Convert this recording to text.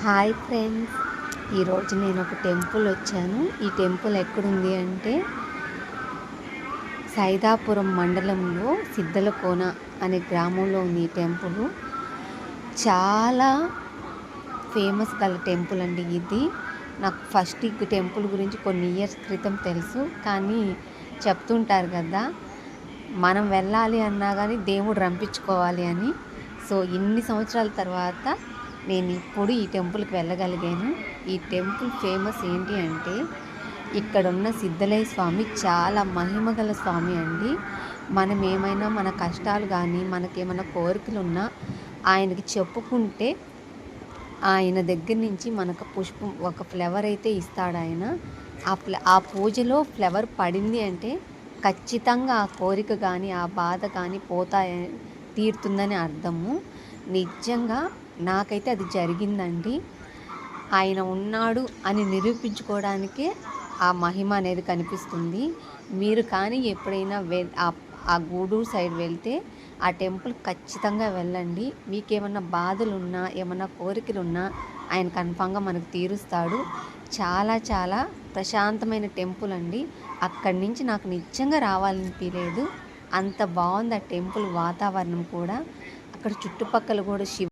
Hi friends, ఈరోజు నేను ఒక టెంపుల్ వచ్చాను. ఈ టెంపుల్ ఎక్కడుంది అంటే సైదాపురం మండలంలో సిద్ధలకోన అనే గ్రామంలో ఉంది. ఈ టెంపుల్ చాలా ఫేమస్ గల టెంపుల్ అండి. ఇది నాకు ఫస్ట్ ఈ టెంపుల్ గురించి కొన్ని ఇయర్స్ క్రితం తెలుసు, కానీ చెప్తుంటారు కదా మనం వెళ్ళాలి అన్నా కానీ దేవుడు రంపించుకోవాలి అని. సో ఇన్ని సంవత్సరాల తర్వాత నేను ఇప్పుడు ఈ టెంపుల్కి వెళ్ళగలిగాను. ఈ టెంపుల్ ఫేమస్ ఏంటి అంటే ఇక్కడున్న సిద్ధలయ్య స్వామి చాలా మహిమగల స్వామి అండి. మనం ఏమైనా మన కష్టాలు కానీ మనకేమైనా కోరికలు ఉన్నా ఆయనకి చెప్పుకుంటే ఆయన దగ్గర నుంచి మనకు పుష్పం ఒక ఫ్లవర్ అయితే ఇస్తాడు ఆయన. ఆ పూజలో ఫ్లవర్ పడింది అంటే ఖచ్చితంగా ఆ కోరిక కానీ ఆ బాధ కానీ తీరుతుందని అర్థము. నిజంగా నాకైతే అది జరిగిందండి. ఆయన ఉన్నాడు అని నిరూపించుకోవడానికే ఆ మహిమ అనేది కనిపిస్తుంది. మీరు కానీ ఎప్పుడైనా ఆ గూడూరు సైడ్ వెళ్తే ఆ టెంపుల్ ఖచ్చితంగా వెళ్ళండి. మీకేమన్నా బాధలున్నా ఏమన్నా కోరికలున్నా ఆయన కన్ఫామ్గా మనకు తీరుస్తాడు. చాలా చాలా ప్రశాంతమైన టెంపుల్ అండి. అక్కడి నుంచి నాకు నిజంగా రావాలనిపించలేదు, అంత బాగుంది ఆ టెంపుల్ వాతావరణం కూడా. అక్కడ చుట్టుపక్కల కూడా